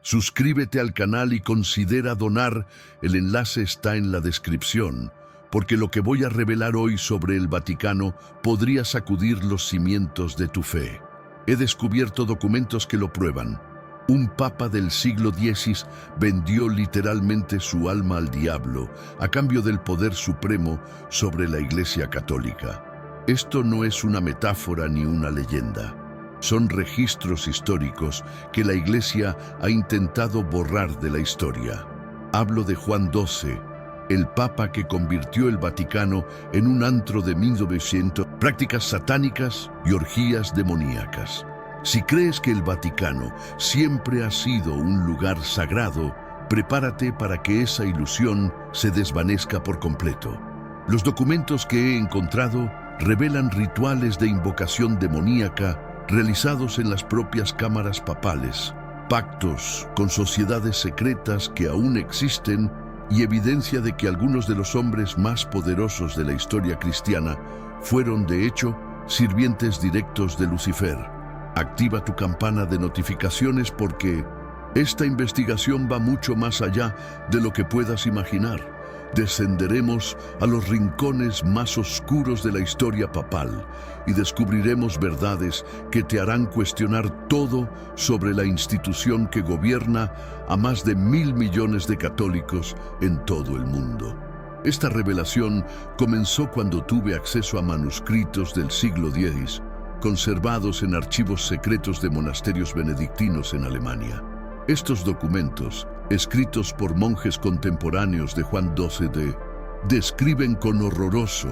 Suscríbete al canal y considera donar. El enlace está en la descripción, porque lo que voy a revelar hoy sobre el Vaticano podría sacudir los cimientos de tu fe. He descubierto documentos que lo prueban. Un papa del siglo X vendió literalmente su alma al diablo a cambio del poder supremo sobre la Iglesia Católica. Esto no es una metáfora ni una leyenda. Son registros históricos que la Iglesia ha intentado borrar de la historia. Hablo de Juan XII, el papa que convirtió el Vaticano en un antro de 1900, prácticas satánicas y orgías demoníacas. Si crees que el Vaticano siempre ha sido un lugar sagrado, prepárate para que esa ilusión se desvanezca por completo. Los documentos que he encontrado revelan rituales de invocación demoníaca realizados en las propias cámaras papales, pactos con sociedades secretas que aún existen y evidencia de que algunos de los hombres más poderosos de la historia cristiana fueron, de hecho, sirvientes directos de Lucifer. Activa tu campana de notificaciones porque esta investigación va mucho más allá de lo que puedas imaginar. Descenderemos a los rincones más oscuros de la historia papal y descubriremos verdades que te harán cuestionar todo sobre la institución que gobierna a más de 1.000 millones de católicos en todo el mundo. Esta revelación comenzó cuando tuve acceso a manuscritos del siglo X, conservados en archivos secretos de monasterios benedictinos en Alemania. Estos documentos, escritos por monjes contemporáneos de Juan XII, describen con horroroso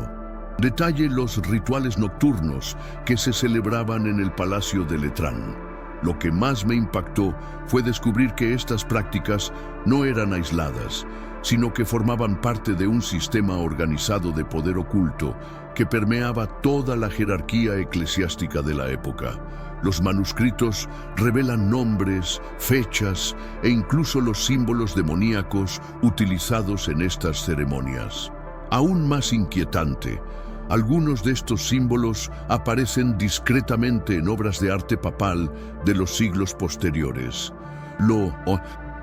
detalle los rituales nocturnos que se celebraban en el Palacio de Letrán. Lo que más me impactó fue descubrir que estas prácticas no eran aisladas, sino que formaban parte de un sistema organizado de poder oculto que permeaba toda la jerarquía eclesiástica de la época. Los manuscritos revelan nombres, fechas e incluso los símbolos demoníacos utilizados en estas ceremonias. Aún más inquietante, algunos de estos símbolos aparecen discretamente en obras de arte papal de los siglos posteriores, lo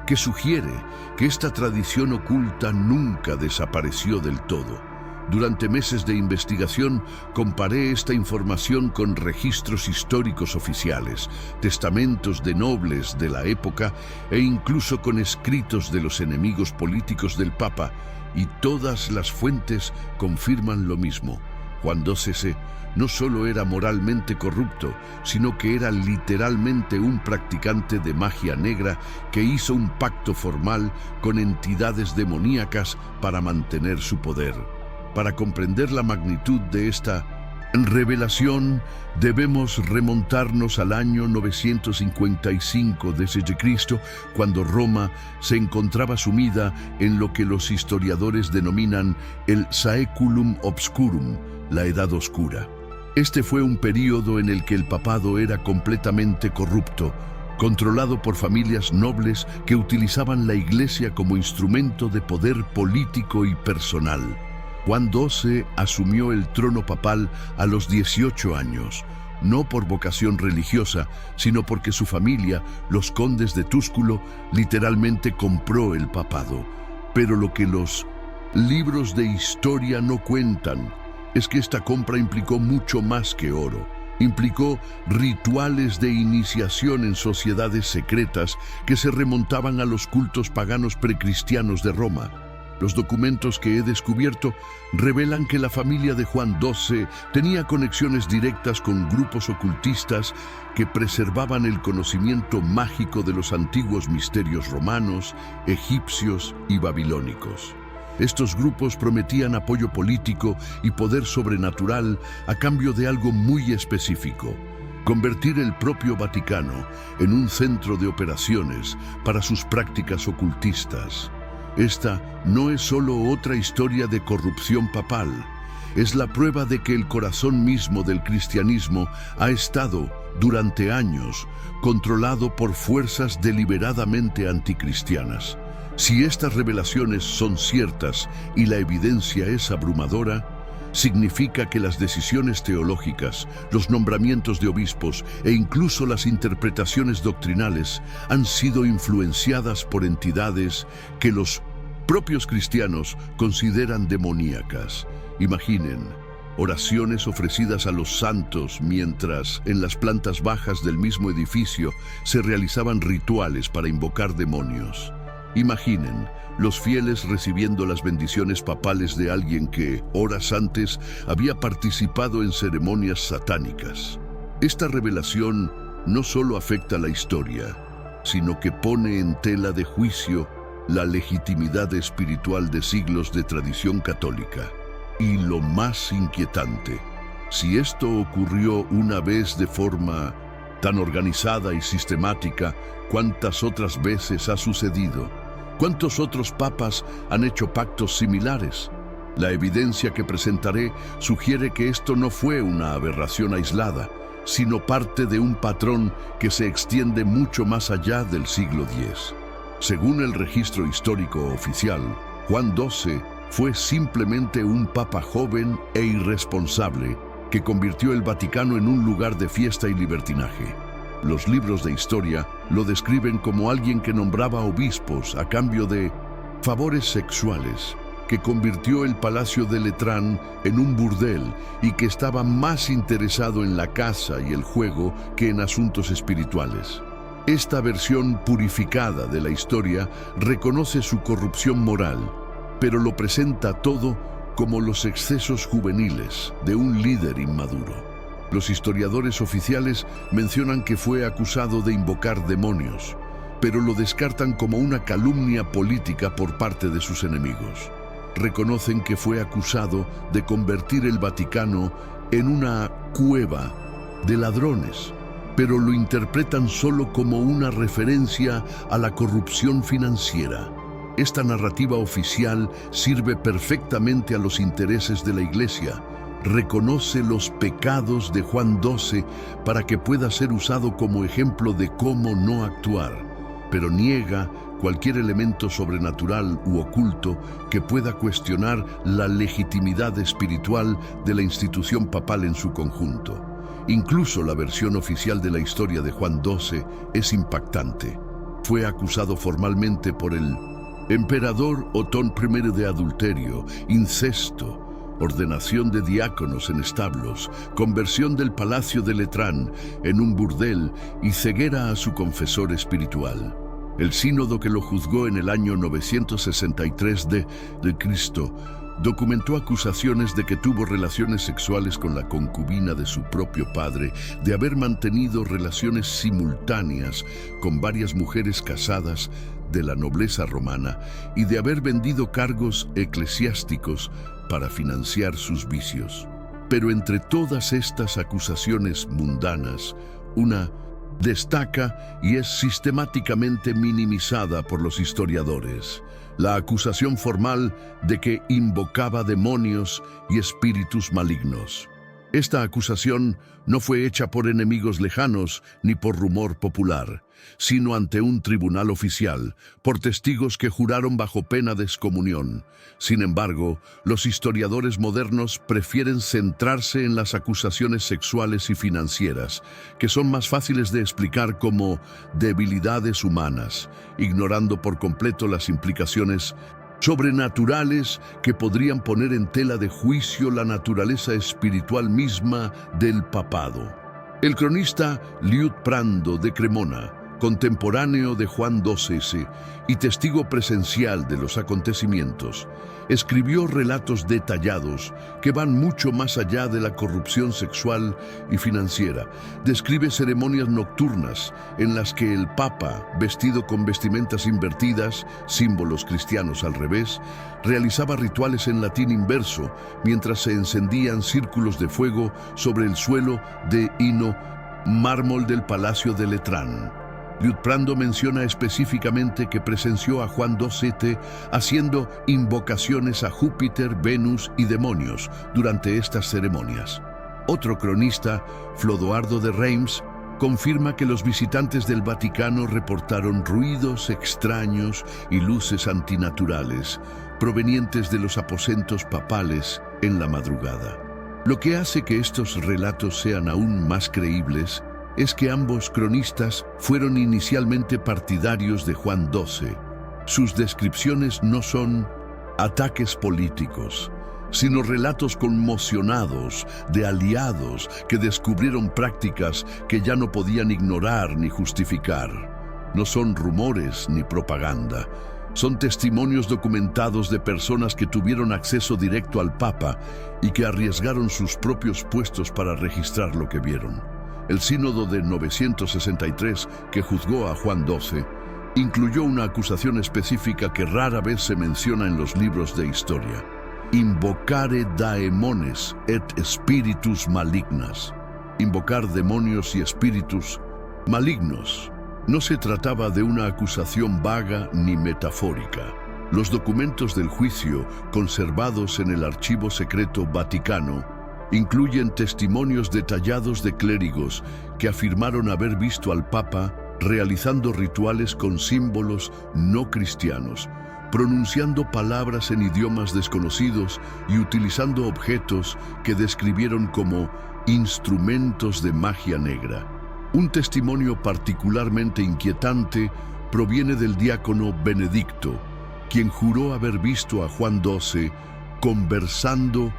que sugiere que esta tradición oculta nunca desapareció del todo. Durante meses de investigación, comparé esta información con registros históricos oficiales, testamentos de nobles de la época e incluso con escritos de los enemigos políticos del Papa, y todas las fuentes confirman lo mismo. Juan XII no solo era moralmente corrupto, sino que era literalmente un practicante de magia negra que hizo un pacto formal con entidades demoníacas para mantener su poder. Para comprender la magnitud de esta revelación, debemos remontarnos al año 955 d.C., cuando Roma se encontraba sumida en lo que los historiadores denominan el Saeculum Obscurum, la Edad Oscura. Este fue un período en el que el papado era completamente corrupto, controlado por familias nobles que utilizaban la Iglesia como instrumento de poder político y personal. Juan XII asumió el trono papal a los 18 años, no por vocación religiosa, sino porque su familia, los condes de Túsculo, literalmente compró el papado. Pero lo que los libros de historia no cuentan es que esta compra implicó mucho más que oro. Implicó rituales de iniciación en sociedades secretas que se remontaban a los cultos paganos precristianos de Roma. Los documentos que he descubierto revelan que la familia de Juan XII tenía conexiones directas con grupos ocultistas que preservaban el conocimiento mágico de los antiguos misterios romanos, egipcios y babilónicos. Estos grupos prometían apoyo político y poder sobrenatural a cambio de algo muy específico: convertir el propio Vaticano en un centro de operaciones para sus prácticas ocultistas. Esta no es solo otra historia de corrupción papal, es la prueba de que el corazón mismo del cristianismo ha estado, durante años, controlado por fuerzas deliberadamente anticristianas. Si estas revelaciones son ciertas y la evidencia es abrumadora, Significa que las decisiones teológicas, los nombramientos de obispos e incluso las interpretaciones doctrinales han sido influenciadas por entidades que los propios cristianos consideran demoníacas. Imaginen oraciones ofrecidas a los santos mientras en las plantas bajas del mismo edificio se realizaban rituales para invocar demonios. Imaginen los fieles recibiendo las bendiciones papales de alguien que, horas antes, había participado en ceremonias satánicas. Esta revelación no solo afecta la historia, sino que pone en tela de juicio la legitimidad espiritual de siglos de tradición católica. Y lo más inquietante, si esto ocurrió una vez de forma tan organizada y sistemática, ¿cuántas otras veces ha sucedido? ¿Cuántos otros papas han hecho pactos similares? La evidencia que presentaré sugiere que esto no fue una aberración aislada, sino parte de un patrón que se extiende mucho más allá del siglo X. Según el registro histórico oficial, Juan XII fue simplemente un papa joven e irresponsable que convirtió el Vaticano en un lugar de fiesta y libertinaje. Los libros de historia lo describen como alguien que nombraba obispos a cambio de favores sexuales, que convirtió el Palacio de Letrán en un burdel y que estaba más interesado en la caza y el juego que en asuntos espirituales. Esta versión purificada de la historia reconoce su corrupción moral, pero lo presenta todo como los excesos juveniles de un líder inmaduro. Los historiadores oficiales mencionan que fue acusado de invocar demonios, pero lo descartan como una calumnia política por parte de sus enemigos. Reconocen que fue acusado de convertir el Vaticano en una cueva de ladrones, pero lo interpretan solo como una referencia a la corrupción financiera. Esta narrativa oficial sirve perfectamente a los intereses de la Iglesia. Reconoce los pecados de Juan XII para que pueda ser usado como ejemplo de cómo no actuar, pero niega cualquier elemento sobrenatural u oculto que pueda cuestionar la legitimidad espiritual de la institución papal en su conjunto. Incluso la versión oficial de la historia de Juan XII es impactante. Fue acusado formalmente por el emperador Otón I de adulterio, incesto, ordenación de diáconos en establos, conversión del Palacio de Letrán en un burdel y ceguera a su confesor espiritual. El sínodo que lo juzgó en el año 963 de Cristo documentó acusaciones de que tuvo relaciones sexuales con la concubina de su propio padre, de haber mantenido relaciones simultáneas con varias mujeres casadas de la nobleza romana y de haber vendido cargos eclesiásticos para financiar sus vicios. Pero entre todas estas acusaciones mundanas, una destaca y es sistemáticamente minimizada por los historiadores: la acusación formal de que invocaba demonios y espíritus malignos. Esta acusación no fue hecha por enemigos lejanos ni por rumor popular, sino ante un tribunal oficial, por testigos que juraron bajo pena de excomunión. Sin embargo, los historiadores modernos prefieren centrarse en las acusaciones sexuales y financieras, que son más fáciles de explicar como debilidades humanas, ignorando por completo las implicaciones sobrenaturales que podrían poner en tela de juicio la naturaleza espiritual misma del papado. El cronista Liutprando de Cremona, contemporáneo de Juan XII y testigo presencial de los acontecimientos, escribió relatos detallados que van mucho más allá de la corrupción sexual y financiera. Describe ceremonias nocturnas en las que el Papa, vestido con vestimentas invertidas, símbolos cristianos al revés, realizaba rituales en latín inverso mientras se encendían círculos de fuego sobre el suelo de hino mármol del Palacio de Letrán. Liutprando menciona específicamente que presenció a Juan XII haciendo invocaciones a Júpiter, Venus y demonios durante estas ceremonias. Otro cronista, Flodoardo de Reims, confirma que los visitantes del Vaticano reportaron ruidos extraños y luces antinaturales provenientes de los aposentos papales en la madrugada. Lo que hace que estos relatos sean aún más creíbles es que ambos cronistas fueron inicialmente partidarios de Juan XII. Sus descripciones no son ataques políticos, sino relatos conmocionados de aliados que descubrieron prácticas que ya no podían ignorar ni justificar. No son rumores ni propaganda. Son testimonios documentados de personas que tuvieron acceso directo al Papa y que arriesgaron sus propios puestos para registrar lo que vieron. El Sínodo de 963, que juzgó a Juan XII, incluyó una acusación específica que rara vez se menciona en los libros de historia: invocare daemones et spiritus malignas. Invocar demonios y espíritus malignos. No se trataba de una acusación vaga ni metafórica. Los documentos del juicio, conservados en el Archivo Secreto Vaticano, incluyen testimonios detallados de clérigos que afirmaron haber visto al Papa realizando rituales con símbolos no cristianos, pronunciando palabras en idiomas desconocidos y utilizando objetos que describieron como instrumentos de magia negra. Un testimonio particularmente inquietante proviene del diácono Benedicto, quien juró haber visto a Juan XII conversando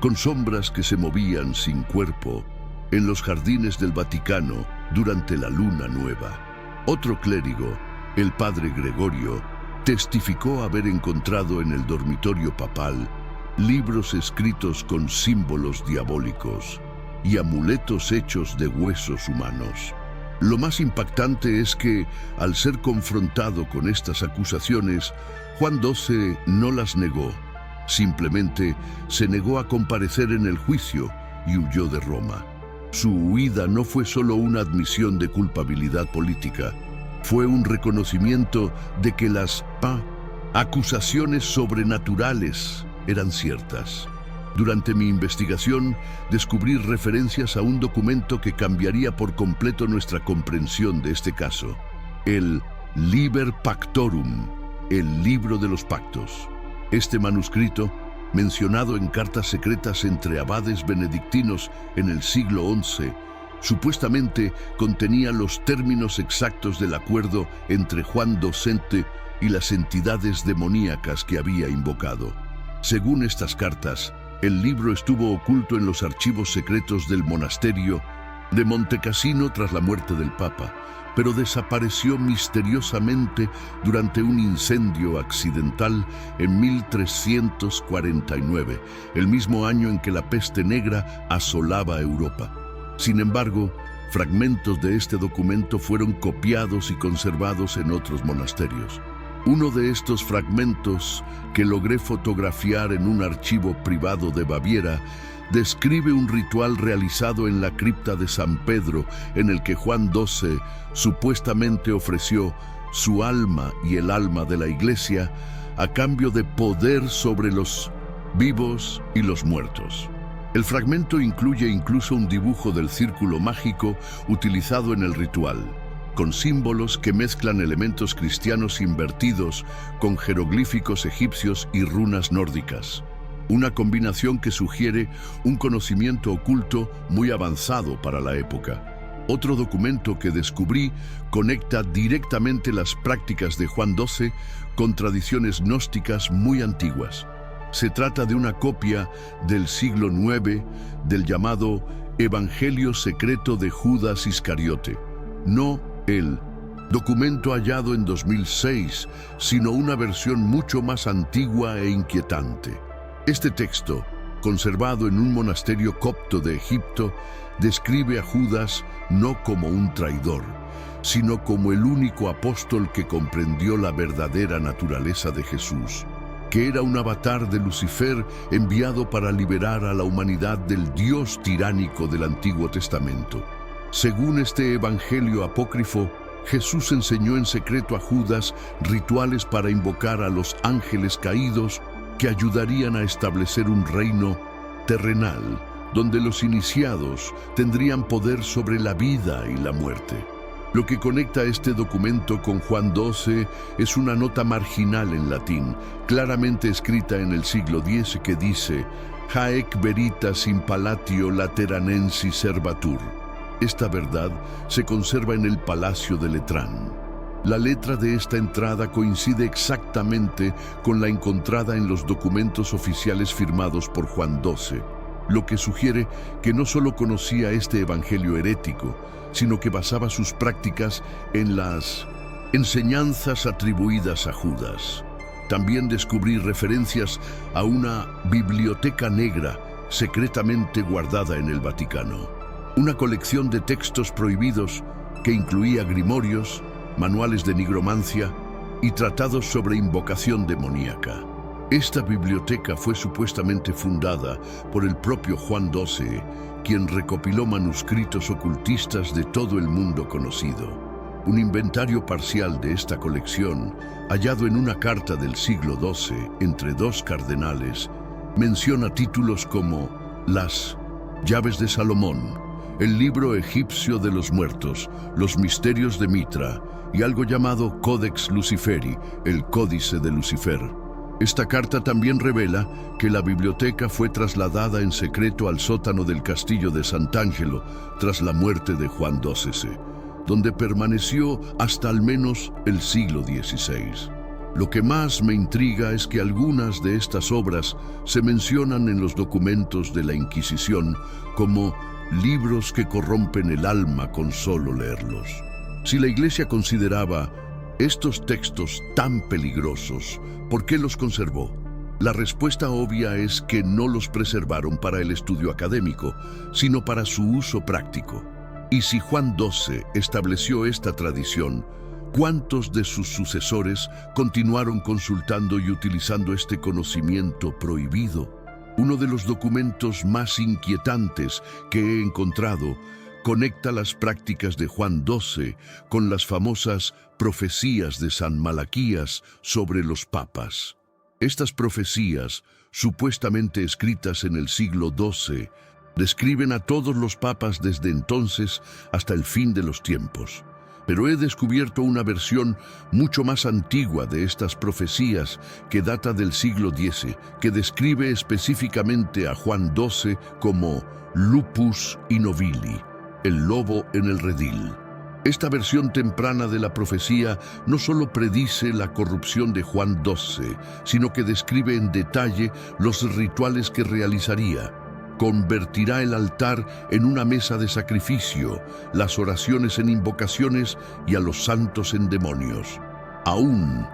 con sombras que se movían sin cuerpo en los jardines del Vaticano durante la luna nueva. Otro clérigo, el padre Gregorio, testificó haber encontrado en el dormitorio papal libros escritos con símbolos diabólicos y amuletos hechos de huesos humanos. Lo más impactante es que, al ser confrontado con estas acusaciones, Juan XII no las negó. Simplemente se negó a comparecer en el juicio y huyó de Roma. Su huida no fue solo una admisión de culpabilidad política, fue un reconocimiento de que las acusaciones sobrenaturales eran ciertas. Durante mi investigación, descubrí referencias a un documento que cambiaría por completo nuestra comprensión de este caso: el Liber Pactorum, el libro de los pactos. Este manuscrito, mencionado en cartas secretas entre abades benedictinos en el siglo XI, supuestamente contenía los términos exactos del acuerdo entre Juan XII y las entidades demoníacas que había invocado. Según estas cartas, el libro estuvo oculto en los archivos secretos del monasterio de Montecassino tras la muerte del Papa, pero desapareció misteriosamente durante un incendio accidental en 1349, el mismo año en que la peste negra asolaba Europa. Sin embargo, fragmentos de este documento fueron copiados y conservados en otros monasterios. Uno de estos fragmentos, que logré fotografiar en un archivo privado de Baviera, describe un ritual realizado en la cripta de San Pedro, en el que Juan XII supuestamente ofreció su alma y el alma de la Iglesia a cambio de poder sobre los vivos y los muertos. El fragmento incluye incluso un dibujo del círculo mágico utilizado en el ritual, con símbolos que mezclan elementos cristianos invertidos con jeroglíficos egipcios y runas nórdicas. Una combinación que sugiere un conocimiento oculto muy avanzado para la época. Otro documento que descubrí conecta directamente las prácticas de Juan XII con tradiciones gnósticas muy antiguas. Se trata de una copia del siglo IX del llamado Evangelio secreto de Judas Iscariote. No el documento hallado en 2006, sino una versión mucho más antigua e inquietante. Este texto, conservado en un monasterio copto de Egipto, describe a Judas no como un traidor, sino como el único apóstol que comprendió la verdadera naturaleza de Jesús, que era un avatar de Lucifer enviado para liberar a la humanidad del Dios tiránico del Antiguo Testamento. Según este evangelio apócrifo, Jesús enseñó en secreto a Judas rituales para invocar a los ángeles caídos que ayudarían a establecer un reino terrenal, donde los iniciados tendrían poder sobre la vida y la muerte. Lo que conecta este documento con Juan XII es una nota marginal en latín, claramente escrita en el siglo X, que dice: Haec veritas in palatio Lateranensis servatur. Esta verdad se conserva en el Palacio de Letrán. La letra de esta entrada coincide exactamente con la encontrada en los documentos oficiales firmados por Juan XII, lo que sugiere que no solo conocía este evangelio herético, sino que basaba sus prácticas en las enseñanzas atribuidas a Judas. También descubrí referencias a una biblioteca negra secretamente guardada en el Vaticano, una colección de textos prohibidos que incluía grimorios, manuales de nigromancia y tratados sobre invocación demoníaca. Esta biblioteca fue supuestamente fundada por el propio Juan XII, quien recopiló manuscritos ocultistas de todo el mundo conocido. Un inventario parcial de esta colección, hallado en una carta del siglo XII entre dos cardenales, menciona títulos como Las llaves de Salomón, el libro egipcio de los muertos, los misterios de Mitra y algo llamado Codex Luciferi, el códice de Lucifer. Esta carta también revela que la biblioteca fue trasladada en secreto al sótano del castillo de Sant'Angelo tras la muerte de Juan XII, donde permaneció hasta al menos el siglo XVI. Lo que más me intriga es que algunas de estas obras se mencionan en los documentos de la Inquisición como libros que corrompen el alma con solo leerlos. Si la Iglesia consideraba estos textos tan peligrosos, ¿por qué los conservó? La respuesta obvia es que no los preservaron para el estudio académico, sino para su uso práctico. Y si Juan XII estableció esta tradición, ¿cuántos de sus sucesores continuaron consultando y utilizando este conocimiento prohibido? Uno de los documentos más inquietantes que he encontrado conecta las prácticas de Juan XII con las famosas profecías de San Malaquías sobre los papas. Estas profecías, supuestamente escritas en el siglo XII, describen a todos los papas desde entonces hasta el fin de los tiempos. Pero he descubierto una versión mucho más antigua de estas profecías que data del siglo X, que describe específicamente a Juan XII como Lupus Innovili, el lobo en el redil. Esta versión temprana de la profecía no solo predice la corrupción de Juan XII, sino que describe en detalle los rituales que realizaría. Convertirá el altar en una mesa de sacrificio, las oraciones en invocaciones y a los santos en demonios. Aún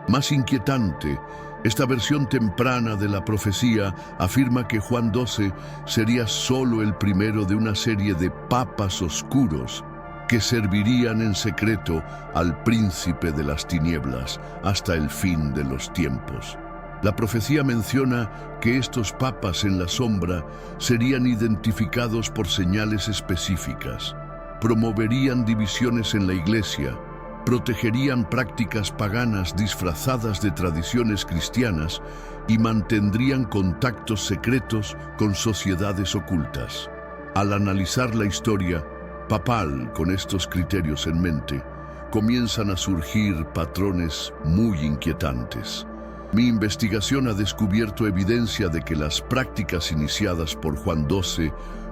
más inquietante, esta versión temprana de la profecía afirma que Juan XII sería solo el primero de una serie de papas oscuros que servirían en secreto al príncipe de las tinieblas hasta el fin de los tiempos. La profecía menciona que estos papas en la sombra serían identificados por señales específicas, promoverían divisiones en la Iglesia, protegerían prácticas paganas disfrazadas de tradiciones cristianas y mantendrían contactos secretos con sociedades ocultas. Al analizar la historia papal con estos criterios en mente, comienzan a surgir patrones muy inquietantes. Mi investigación ha descubierto evidencia de que las prácticas iniciadas por Juan XII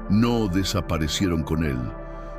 no desaparecieron con él,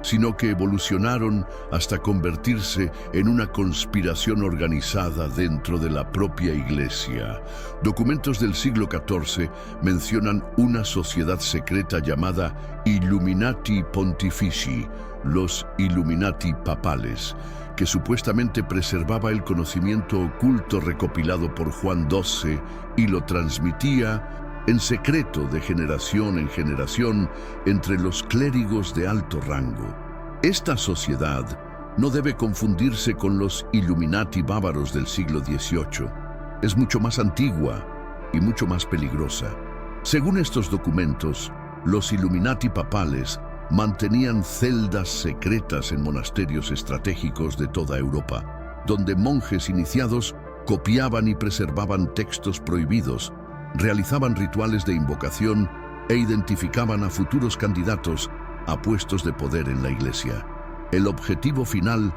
sino que evolucionaron hasta convertirse en una conspiración organizada dentro de la propia Iglesia. Documentos del siglo XIV mencionan una sociedad secreta llamada Illuminati Pontifici, los Illuminati papales, que supuestamente preservaba el conocimiento oculto recopilado por Juan XII y lo transmitía en secreto de generación en generación entre los clérigos de alto rango. Esta sociedad no debe confundirse con los Illuminati bávaros del siglo XVIII. Es mucho más antigua y mucho más peligrosa. Según estos documentos, los Illuminati papales mantenían celdas secretas en monasterios estratégicos de toda Europa, donde monjes iniciados copiaban y preservaban textos prohibidos, realizaban rituales de invocación e identificaban a futuros candidatos a puestos de poder en la Iglesia. El objetivo final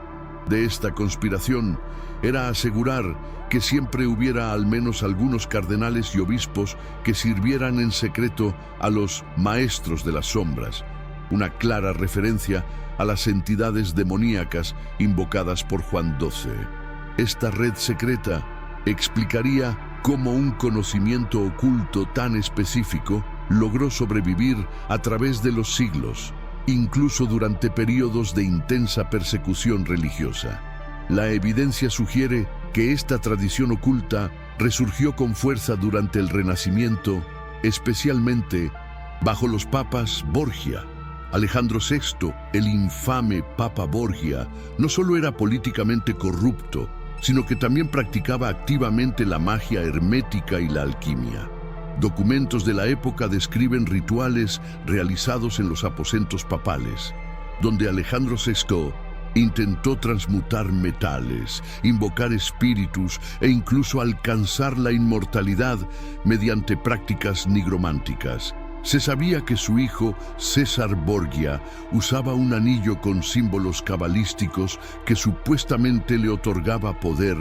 de esta conspiración era asegurar que siempre hubiera al menos algunos cardenales y obispos que sirvieran en secreto a los maestros de las sombras, una clara referencia a las entidades demoníacas invocadas por Juan XII. Esta red secreta explicaría cómo un conocimiento oculto tan específico logró sobrevivir a través de los siglos, incluso durante periodos de intensa persecución religiosa. La evidencia sugiere que esta tradición oculta resurgió con fuerza durante el Renacimiento, especialmente bajo los papas Borgia. Alejandro VI, el infame Papa Borgia, no solo era políticamente corrupto, sino que también practicaba activamente la magia hermética y la alquimia. Documentos de la época describen rituales realizados en los aposentos papales, donde Alejandro VI intentó transmutar metales, invocar espíritus e incluso alcanzar la inmortalidad mediante prácticas nigrománticas. Se sabía que su hijo, César Borgia, usaba un anillo con símbolos cabalísticos que supuestamente le otorgaba poder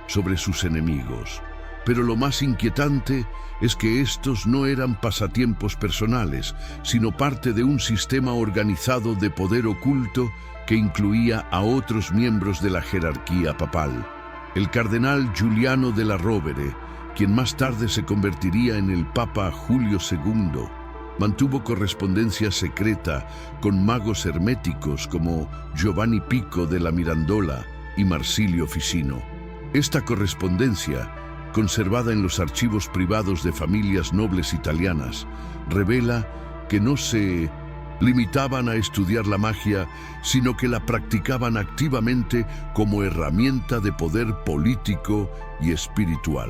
sobre sus enemigos. Pero lo más inquietante es que estos no eran pasatiempos personales, sino parte de un sistema organizado de poder oculto que incluía a otros miembros de la jerarquía papal. El cardenal Giuliano della Rovere, quien más tarde se convertiría en el Papa Julio II, mantuvo correspondencia secreta con magos herméticos como Giovanni Pico de la Mirandola y Marsilio Ficino. Esta correspondencia, conservada en los archivos privados de familias nobles italianas, revela que no se limitaban a estudiar la magia, sino que la practicaban activamente como herramienta de poder político y espiritual.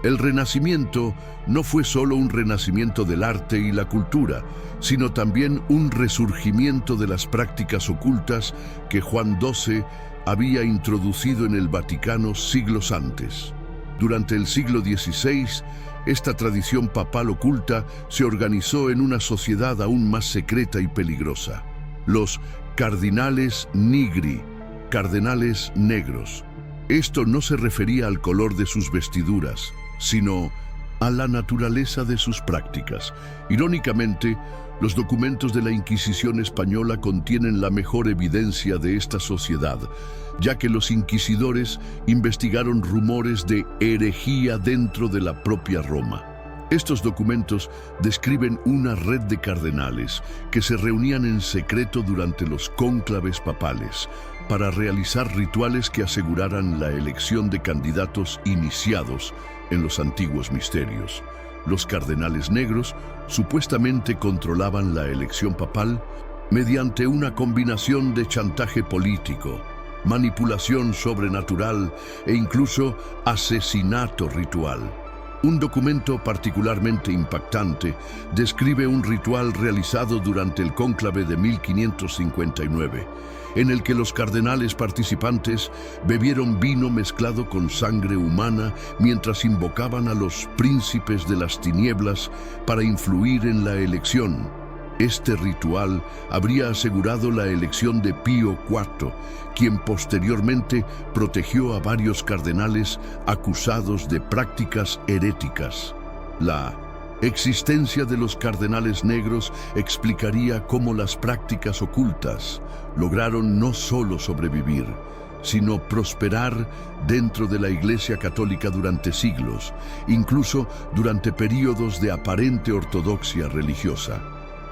El Renacimiento no fue solo un renacimiento del arte y la cultura, sino también un resurgimiento de las prácticas ocultas que Juan XII había introducido en el Vaticano siglos antes. Durante el siglo XVI, esta tradición papal oculta se organizó en una sociedad aún más secreta y peligrosa: los cardinales nigri, cardenales negros. Esto no se refería al color de sus vestiduras, sino a la naturaleza de sus prácticas. Irónicamente, los documentos de la Inquisición española contienen la mejor evidencia de esta sociedad, ya que los inquisidores investigaron rumores de herejía dentro de la propia Roma. Estos documentos describen una red de cardenales que se reunían en secreto durante los cónclaves papales para realizar rituales que aseguraran la elección de candidatos iniciados en los antiguos misterios. Los cardenales negros supuestamente controlaban la elección papal mediante una combinación de chantaje político, manipulación sobrenatural e incluso asesinato ritual. Un documento particularmente impactante describe un ritual realizado durante el cónclave de 1559, en el que los cardenales participantes bebieron vino mezclado con sangre humana mientras invocaban a los príncipes de las tinieblas para influir en la elección. Este ritual habría asegurado la elección de Pío IV, quien posteriormente protegió a varios cardenales acusados de prácticas heréticas. La existencia de los cardenales negros explicaría cómo las prácticas ocultas lograron no solo sobrevivir, sino prosperar dentro de la Iglesia Católica durante siglos, incluso durante períodos de aparente ortodoxia religiosa.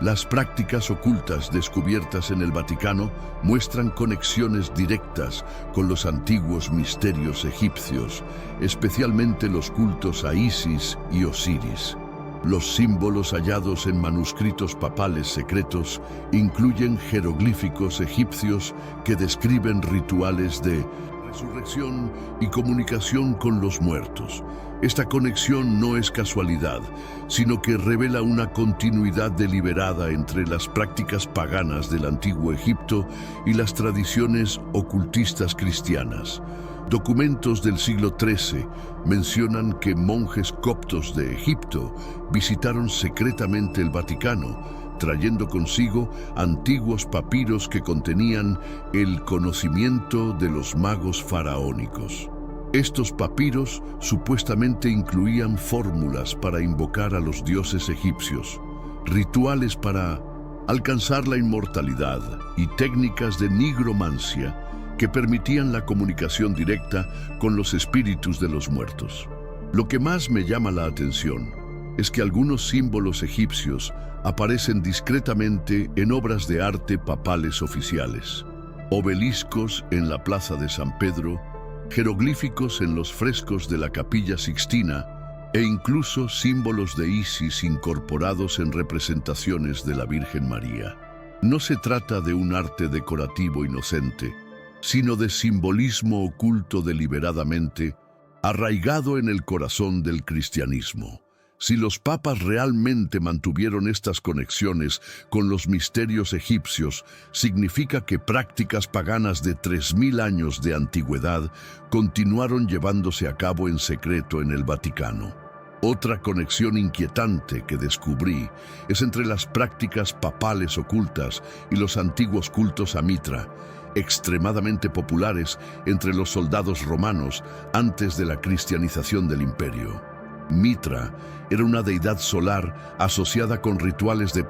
Las prácticas ocultas descubiertas en el Vaticano muestran conexiones directas con los antiguos misterios egipcios, especialmente los cultos a Isis y Osiris. Los símbolos hallados en manuscritos papales secretos incluyen jeroglíficos egipcios que describen rituales de resurrección y comunicación con los muertos. Esta conexión no es casualidad, sino que revela una continuidad deliberada entre las prácticas paganas del antiguo Egipto y las tradiciones ocultistas cristianas. Documentos del siglo XIII mencionan que monjes coptos de Egipto visitaron secretamente el Vaticano trayendo consigo antiguos papiros que contenían el conocimiento de los magos faraónicos. Estos papiros supuestamente incluían fórmulas para invocar a los dioses egipcios, rituales para alcanzar la inmortalidad y técnicas de nigromancia que permitían la comunicación directa con los espíritus de los muertos. Lo que más me llama la atención es que algunos símbolos egipcios aparecen discretamente en obras de arte papales oficiales. Obeliscos en la Plaza de San Pedro, jeroglíficos en los frescos de la Capilla Sixtina e incluso símbolos de Isis incorporados en representaciones de la Virgen María. No se trata de un arte decorativo inocente, sino de simbolismo oculto deliberadamente, arraigado en el corazón del cristianismo. Si los papas realmente mantuvieron estas conexiones con los misterios egipcios, significa que prácticas paganas de 3000 años de antigüedad continuaron llevándose a cabo en secreto en el Vaticano. Otra conexión inquietante que descubrí es entre las prácticas papales ocultas y los antiguos cultos a Mitra, extremadamente populares entre los soldados romanos antes de la cristianización del imperio. Mitra era una deidad solar asociada con rituales de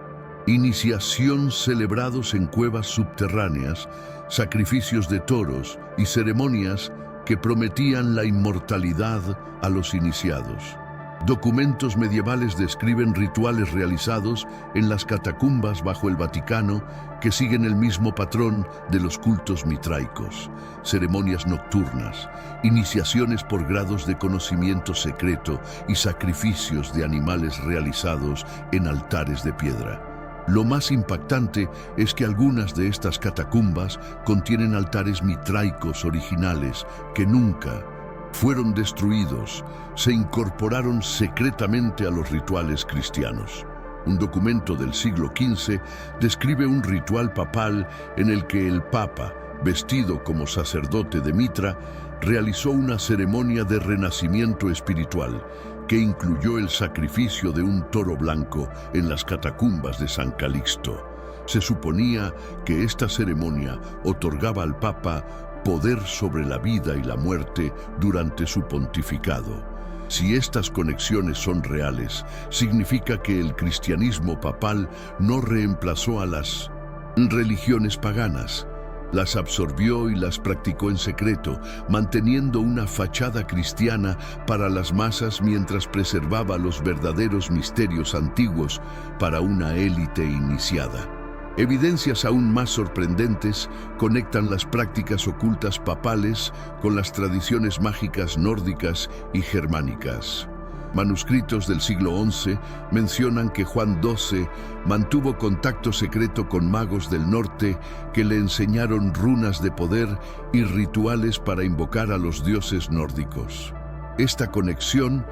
iniciación celebrados en cuevas subterráneas, sacrificios de toros y ceremonias que prometían la inmortalidad a los iniciados. Documentos medievales describen rituales realizados en las catacumbas bajo el Vaticano que siguen el mismo patrón de los cultos mitraicos: ceremonias nocturnas, iniciaciones por grados de conocimiento secreto y sacrificios de animales realizados en altares de piedra. Lo más impactante es que algunas de estas catacumbas contienen altares mitraicos originales que nunca fueron destruidos, se incorporaron secretamente a los rituales cristianos. Un documento del siglo XV describe un ritual papal en el que el Papa, vestido como sacerdote de Mitra, realizó una ceremonia de renacimiento espiritual que incluyó el sacrificio de un toro blanco en las catacumbas de San Calixto. Se suponía que esta ceremonia otorgaba al Papa poder sobre la vida y la muerte durante su pontificado. Si estas conexiones son reales, significa que el cristianismo papal no reemplazó a las religiones paganas, las absorbió y las practicó en secreto, manteniendo una fachada cristiana para las masas mientras preservaba los verdaderos misterios antiguos para una élite iniciada. Evidencias aún más sorprendentes conectan las prácticas ocultas papales con las tradiciones mágicas nórdicas y germánicas. Manuscritos del siglo XI mencionan que Juan XII mantuvo contacto secreto con magos del norte que le enseñaron runas de poder y rituales para invocar a los dioses nórdicos. Esta conexión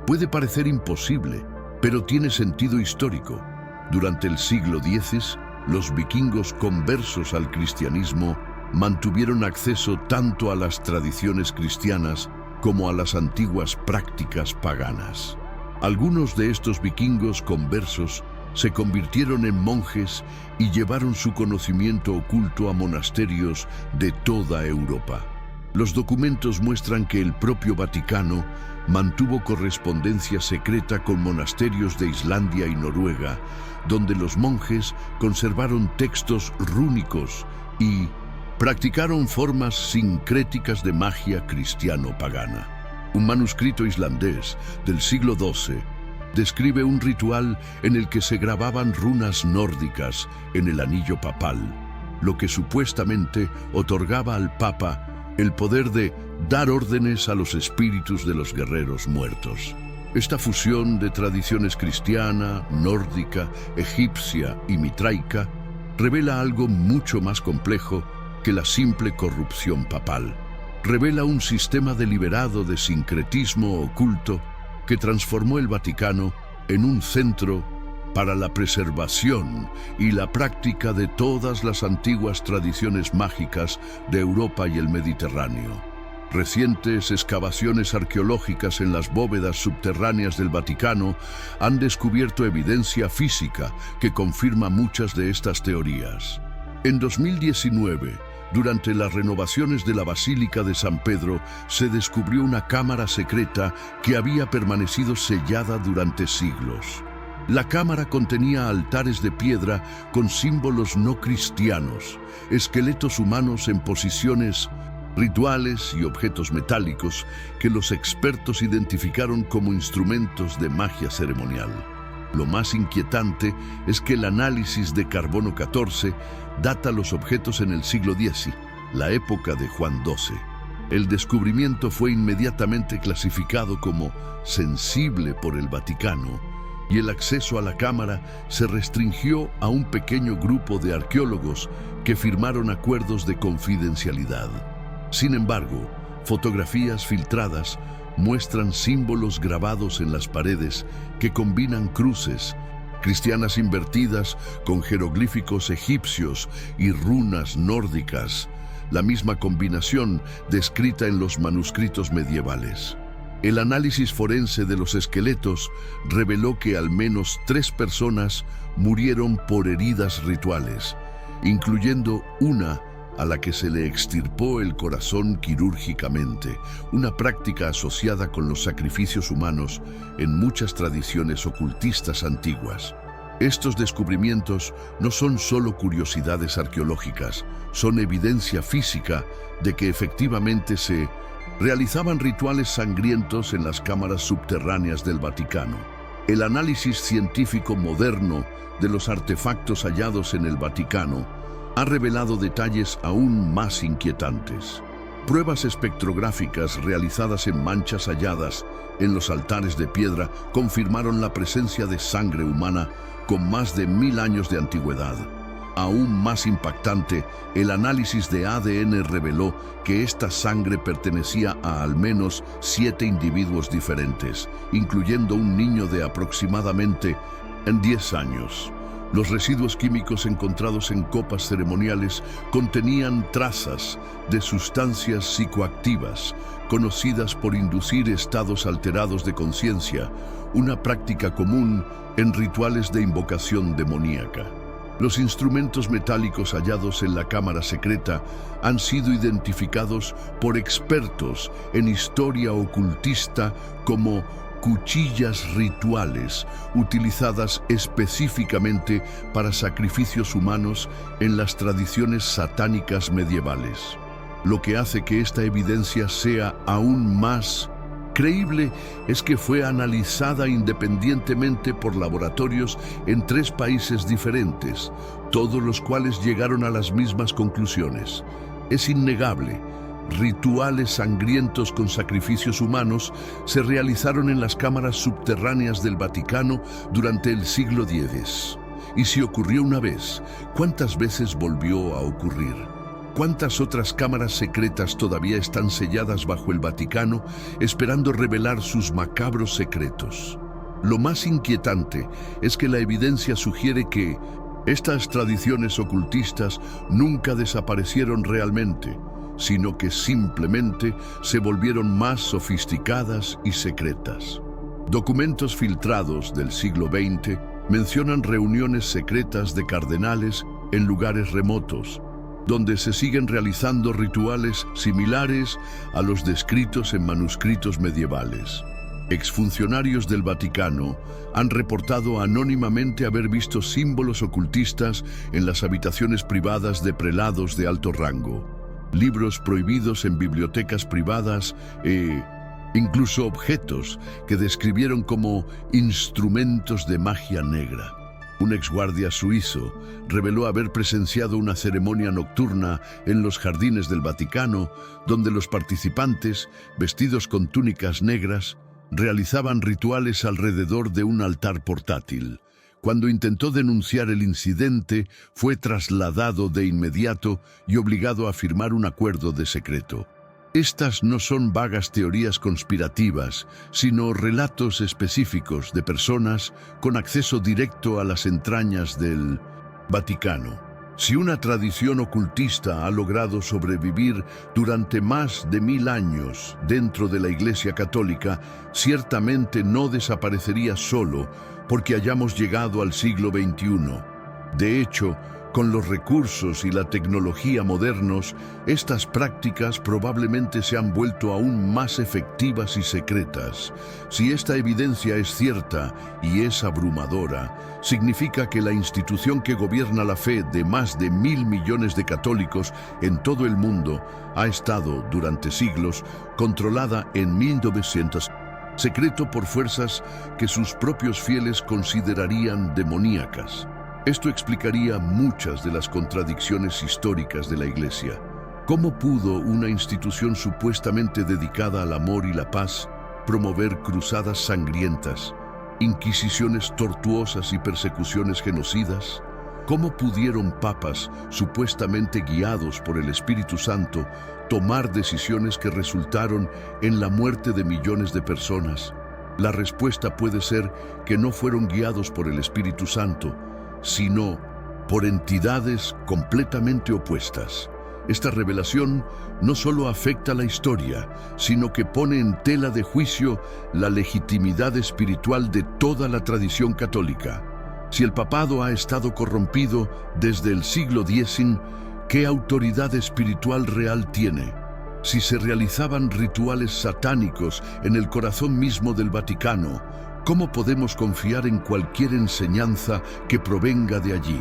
puede parecer imposible, pero tiene sentido histórico. Durante el siglo X, los vikingos conversos al cristianismo mantuvieron acceso tanto a las tradiciones cristianas como a las antiguas prácticas paganas. Algunos de estos vikingos conversos se convirtieron en monjes y llevaron su conocimiento oculto a monasterios de toda Europa. Los documentos muestran que el propio Vaticano mantuvo correspondencia secreta con monasterios de Islandia y Noruega, donde los monjes conservaron textos rúnicos y practicaron formas sincréticas de magia cristiano-pagana. Un manuscrito islandés del siglo XII describe un ritual en el que se grababan runas nórdicas en el anillo papal, lo que supuestamente otorgaba al Papa el poder de dar órdenes a los espíritus de los guerreros muertos. Esta fusión de tradiciones cristiana, nórdica, egipcia y mitraica revela algo mucho más complejo que la simple corrupción papal. Revela un sistema deliberado de sincretismo oculto que transformó el Vaticano en un centro para la preservación y la práctica de todas las antiguas tradiciones mágicas de Europa y el Mediterráneo. Recientes excavaciones arqueológicas en las bóvedas subterráneas del Vaticano han descubierto evidencia física que confirma muchas de estas teorías. En 2019, durante las renovaciones de la Basílica de San Pedro, se descubrió una cámara secreta que había permanecido sellada durante siglos. La cámara contenía altares de piedra con símbolos no cristianos, esqueletos humanos en posiciones rituales y objetos metálicos que los expertos identificaron como instrumentos de magia ceremonial. Lo más inquietante es que el análisis de carbono 14 data los objetos en el siglo X, la época de Juan XII. El descubrimiento fue inmediatamente clasificado como sensible por el Vaticano y el acceso a la cámara se restringió a un pequeño grupo de arqueólogos que firmaron acuerdos de confidencialidad. Sin embargo, fotografías filtradas muestran símbolos grabados en las paredes que combinan cruces cristianas invertidas con jeroglíficos egipcios y runas nórdicas, la misma combinación descrita en los manuscritos medievales. El análisis forense de los esqueletos reveló que al menos 3 personas murieron por heridas rituales, incluyendo una a la que se le extirpó el corazón quirúrgicamente, una práctica asociada con los sacrificios humanos en muchas tradiciones ocultistas antiguas. Estos descubrimientos no son solo curiosidades arqueológicas, son evidencia física de que efectivamente se realizaban rituales sangrientos en las cámaras subterráneas del Vaticano. El análisis científico moderno de los artefactos hallados en el Vaticano ha revelado detalles aún más inquietantes. Pruebas espectrográficas realizadas en manchas halladas en los altares de piedra confirmaron la presencia de sangre humana con más de 1000 años de antigüedad. Aún más impactante, el análisis de ADN reveló que esta sangre pertenecía a al menos 7 individuos diferentes, incluyendo un niño de aproximadamente 10 años. Los residuos químicos encontrados en copas ceremoniales contenían trazas de sustancias psicoactivas, conocidas por inducir estados alterados de conciencia, una práctica común en rituales de invocación demoníaca. Los instrumentos metálicos hallados en la cámara secreta han sido identificados por expertos en historia ocultista como cuchillas rituales utilizadas específicamente para sacrificios humanos en las tradiciones satánicas medievales. Lo que hace que esta evidencia sea aún más creíble es que fue analizada independientemente por laboratorios en 3 países diferentes, todos los cuales llegaron a las mismas conclusiones. Es innegable. Rituales sangrientos con sacrificios humanos se realizaron en las cámaras subterráneas del Vaticano durante el siglo X. Y si ocurrió una vez, ¿cuántas veces volvió a ocurrir? ¿Cuántas otras cámaras secretas todavía están selladas bajo el Vaticano, esperando revelar sus macabros secretos? Lo más inquietante es que la evidencia sugiere que estas tradiciones ocultistas nunca desaparecieron realmente, sino que simplemente se volvieron más sofisticadas y secretas. Documentos filtrados del siglo XX mencionan reuniones secretas de cardenales en lugares remotos, donde se siguen realizando rituales similares a los descritos en manuscritos medievales. Exfuncionarios del Vaticano han reportado anónimamente haber visto símbolos ocultistas en las habitaciones privadas de prelados de alto rango, libros prohibidos en bibliotecas privadas e incluso objetos que describieron como instrumentos de magia negra. Un exguardia suizo reveló haber presenciado una ceremonia nocturna en los jardines del Vaticano, donde los participantes, vestidos con túnicas negras, realizaban rituales alrededor de un altar portátil. Cuando intentó denunciar el incidente, fue trasladado de inmediato y obligado a firmar un acuerdo de secreto. Estas no son vagas teorías conspirativas, sino relatos específicos de personas con acceso directo a las entrañas del Vaticano. Si una tradición ocultista ha logrado sobrevivir durante más de 1000 años dentro de la Iglesia Católica, ciertamente no desaparecería solo porque hayamos llegado al siglo XXI. De hecho, con los recursos y la tecnología modernos, estas prácticas probablemente se han vuelto aún más efectivas y secretas. Si esta evidencia es cierta y es abrumadora, significa que la institución que gobierna la fe de más de 1000 millones de católicos en todo el mundo ha estado, durante siglos, controlada en 1900 secreto por fuerzas que sus propios fieles considerarían demoníacas. Esto explicaría muchas de las contradicciones históricas de la Iglesia. ¿Cómo pudo una institución supuestamente dedicada al amor y la paz promover cruzadas sangrientas, inquisiciones tortuosas y persecuciones genocidas? ¿Cómo pudieron papas, supuestamente guiados por el Espíritu Santo, tomar decisiones que resultaron en la muerte de millones de personas? La respuesta puede ser que no fueron guiados por el Espíritu Santo, sino por entidades completamente opuestas. Esta revelación no solo afecta la historia, sino que pone en tela de juicio la legitimidad espiritual de toda la tradición católica. Si el papado ha estado corrompido desde el siglo X, ¿qué autoridad espiritual real tiene? Si se realizaban rituales satánicos en el corazón mismo del Vaticano, ¿cómo podemos confiar en cualquier enseñanza que provenga de allí?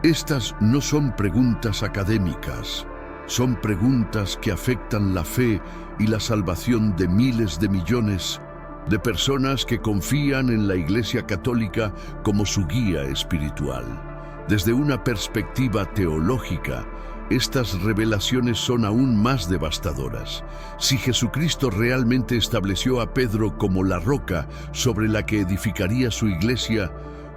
Estas no son preguntas académicas, son preguntas que afectan la fe y la salvación de miles de millones de personas que confían en la Iglesia Católica como su guía espiritual. Desde una perspectiva teológica, estas revelaciones son aún más devastadoras. Si Jesucristo realmente estableció a Pedro como la roca sobre la que edificaría su iglesia,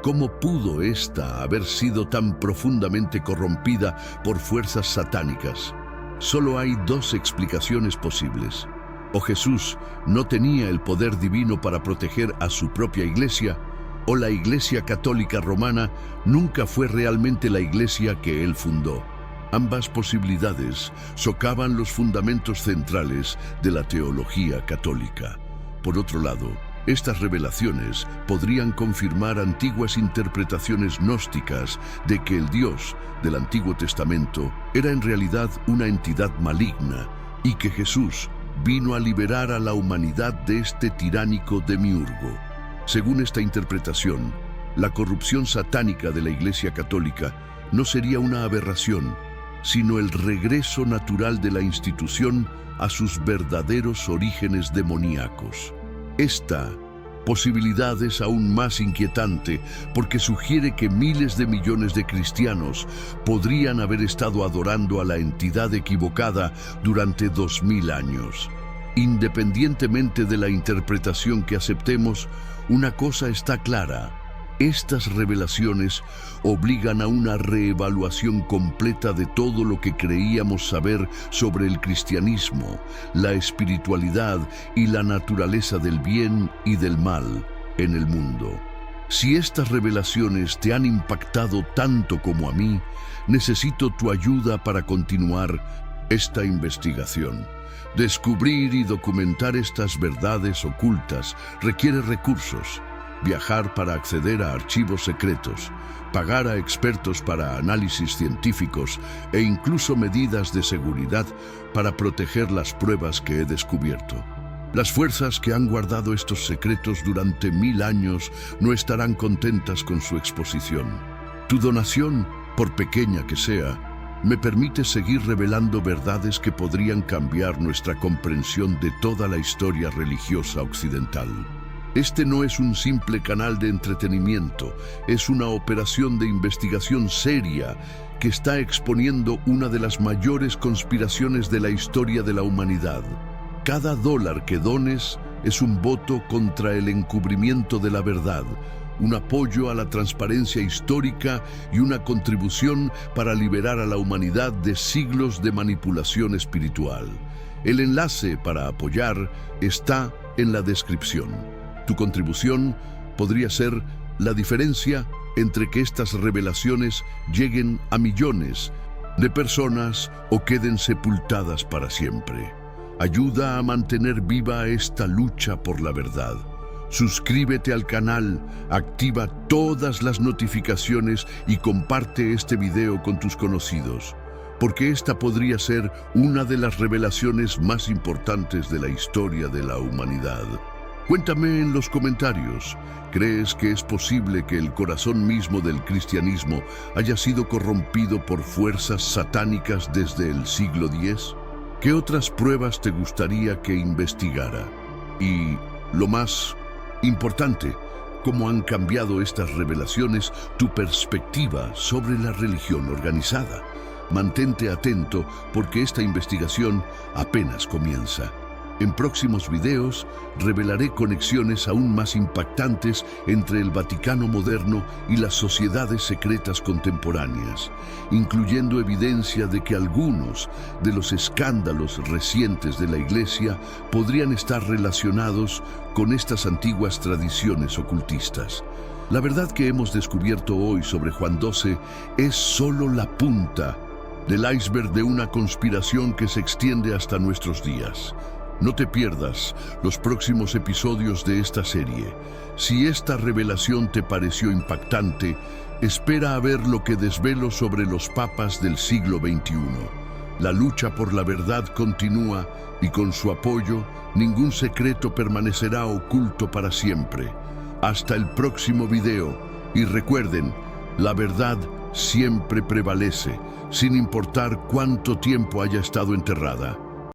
¿cómo pudo ésta haber sido tan profundamente corrompida por fuerzas satánicas? Solo hay dos explicaciones posibles. O Jesús no tenía el poder divino para proteger a su propia iglesia, o la Iglesia Católica Romana nunca fue realmente la iglesia que él fundó. Ambas posibilidades socavan los fundamentos centrales de la teología católica. Por otro lado, estas revelaciones podrían confirmar antiguas interpretaciones gnósticas de que el Dios del Antiguo Testamento era en realidad una entidad maligna y que Jesús vino a liberar a la humanidad de este tiránico demiurgo. Según esta interpretación, la corrupción satánica de la Iglesia Católica no sería una aberración, sino el regreso natural de la institución a sus verdaderos orígenes demoníacos. Esta posibilidad es aún más inquietante porque sugiere que miles de millones de cristianos podrían haber estado adorando a la entidad equivocada durante 2000 años. Independientemente de la interpretación que aceptemos, una cosa está clara. Estas revelaciones obligan a una reevaluación completa de todo lo que creíamos saber sobre el cristianismo, la espiritualidad y la naturaleza del bien y del mal en el mundo. Si estas revelaciones te han impactado tanto como a mí, necesito tu ayuda para continuar esta investigación. Descubrir y documentar estas verdades ocultas requiere recursos. Viajar para acceder a archivos secretos, pagar a expertos para análisis científicos e incluso medidas de seguridad para proteger las pruebas que he descubierto. Las fuerzas que han guardado estos secretos durante 1000 años no estarán contentas con su exposición. Tu donación, por pequeña que sea, me permite seguir revelando verdades que podrían cambiar nuestra comprensión de toda la historia religiosa occidental. Este no es un simple canal de entretenimiento, es una operación de investigación seria que está exponiendo una de las mayores conspiraciones de la historia de la humanidad. Cada dólar que dones es un voto contra el encubrimiento de la verdad, un apoyo a la transparencia histórica y una contribución para liberar a la humanidad de siglos de manipulación espiritual. El enlace para apoyar está en la descripción. Tu contribución podría ser la diferencia entre que estas revelaciones lleguen a millones de personas o queden sepultadas para siempre. Ayuda a mantener viva esta lucha por la verdad. Suscríbete al canal, activa todas las notificaciones y comparte este video con tus conocidos, porque esta podría ser una de las revelaciones más importantes de la historia de la humanidad. Cuéntame en los comentarios, ¿crees que es posible que el corazón mismo del cristianismo haya sido corrompido por fuerzas satánicas desde el siglo X? ¿Qué otras pruebas te gustaría que investigara? Y lo más importante, ¿cómo han cambiado estas revelaciones tu perspectiva sobre la religión organizada? Mantente atento porque esta investigación apenas comienza. En próximos videos revelaré conexiones aún más impactantes entre el Vaticano moderno y las sociedades secretas contemporáneas, incluyendo evidencia de que algunos de los escándalos recientes de la Iglesia podrían estar relacionados con estas antiguas tradiciones ocultistas. La verdad que hemos descubierto hoy sobre Juan XII es solo la punta del iceberg de una conspiración que se extiende hasta nuestros días. No te pierdas los próximos episodios de esta serie. Si esta revelación te pareció impactante, espera a ver lo que desvelo sobre los papas del siglo XXI. La lucha por la verdad continúa y con su apoyo, ningún secreto permanecerá oculto para siempre. Hasta el próximo video y recuerden, la verdad siempre prevalece, sin importar cuánto tiempo haya estado enterrada.